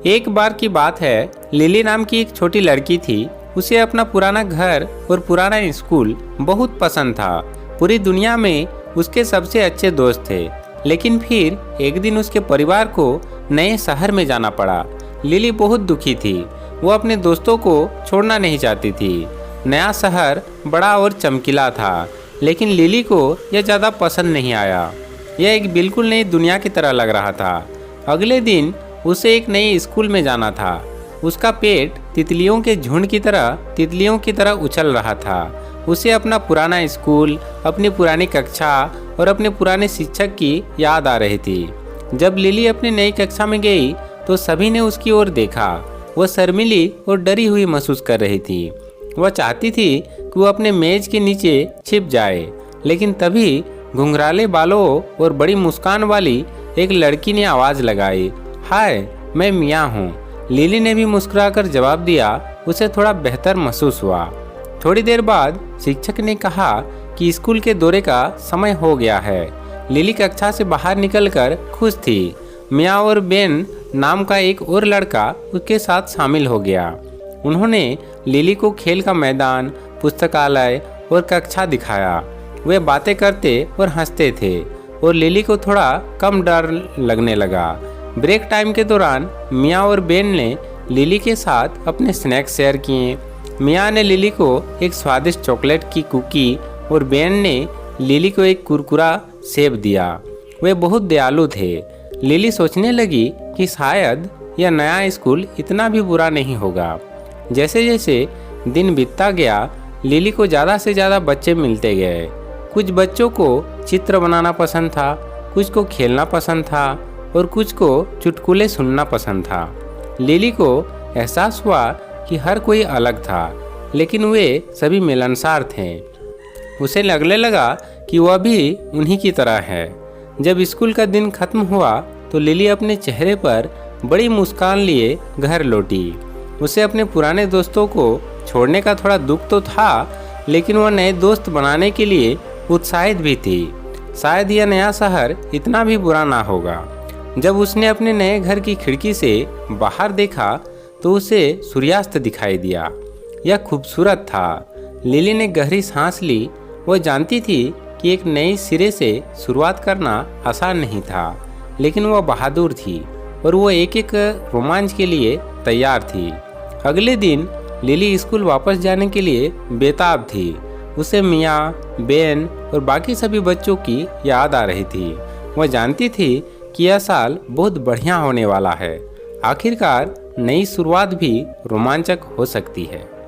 एक बार की बात है, लिली नाम की एक छोटी लड़की थी। उसे अपना पुराना घर और पुराना स्कूल बहुत पसंद था। पूरी दुनिया में उसके सबसे अच्छे दोस्त थे। लेकिन फिर एक दिन उसके परिवार को नए शहर में जाना पड़ा। लिली बहुत दुखी थी। वो अपने दोस्तों को छोड़ना नहीं चाहती थी। नया शहर बड़ा और चमकीला था, लेकिन लिली को यह ज़्यादा पसंद नहीं आया। यह एक बिल्कुल नई दुनिया की तरह लग रहा था। अगले दिन उसे एक नए स्कूल में जाना था। उसका पेट तितलियों के झुंड की तरह उछल रहा था। उसे अपना पुराना स्कूल, अपनी पुरानी कक्षा और अपने पुराने शिक्षक की याद आ रही थी। जब लिली अपनी नई कक्षा में गई तो सभी ने उसकी ओर देखा। वह शर्मीली और डरी हुई महसूस कर रही थी। वह चाहती थी कि वो अपने मेज के नीचे छिप जाए, लेकिन तभी घुंघराले बालों और बड़ी मुस्कान वाली एक लड़की ने आवाज़ लगाई, हाय, मैं मिया हूँ। लिली ने भी मुस्कुराकर जवाब दिया। उसे थोड़ा बेहतर महसूस हुआ। थोड़ी देर बाद शिक्षक ने कहा कि स्कूल के दौरे का समय हो गया है। लिली कक्षा से बाहर निकलकर खुश थी। मिया और बेन नाम का एक और लड़का उसके साथ शामिल हो गया। उन्होंने लिली को खेल का मैदान, पुस्तकालय और कक्षा दिखाया। वे बातें करते और हंसते थे और लिली को थोड़ा कम डर लगने लगा। ब्रेक टाइम के दौरान मिया और बेन ने लिली के साथ अपने स्नैक्स शेयर किए। मिया ने लिली को एक स्वादिष्ट चॉकलेट की कुकी और बेन ने लिली को एक कुरकुरा सेब दिया। वे बहुत दयालु थे। लिली सोचने लगी कि शायद यह नया स्कूल इतना भी बुरा नहीं होगा। जैसे जैसे दिन बीतता गया, लिली को ज़्यादा से ज़्यादा बच्चे मिलते गए। कुछ बच्चों को चित्र बनाना पसंद था, कुछ को खेलना पसंद था और कुछ को चुटकुले सुनना पसंद था। लिली को एहसास हुआ कि हर कोई अलग था, लेकिन वे सभी मिलनसार थे। उसे लगने लगा कि वह भी उन्हीं की तरह है। जब स्कूल का दिन खत्म हुआ तो लिली अपने चेहरे पर बड़ी मुस्कान लिए घर लौटी। उसे अपने पुराने दोस्तों को छोड़ने का थोड़ा दुख तो था, लेकिन वह नए दोस्त बनाने के लिए उत्साहित भी थी। शायद यह नया शहर इतना भी बुरा ना होगा। जब उसने अपने नए घर की खिड़की से बाहर देखा तो उसे सूर्यास्त दिखाई दिया। यह खूबसूरत था। लिली ने गहरी सांस ली। वह जानती थी कि एक नए सिरे से शुरुआत करना आसान नहीं था, लेकिन वह बहादुर थी और वो एक एक रोमांच के लिए तैयार थी। अगले दिन लिली स्कूल वापस जाने के लिए बेताब थी। उसे मिया, बेन और बाकी सभी बच्चों की याद आ रही थी। वह जानती थी कि यह साल बहुत बढ़िया होने वाला है। आखिरकार नई शुरुआत भी रोमांचक हो सकती है।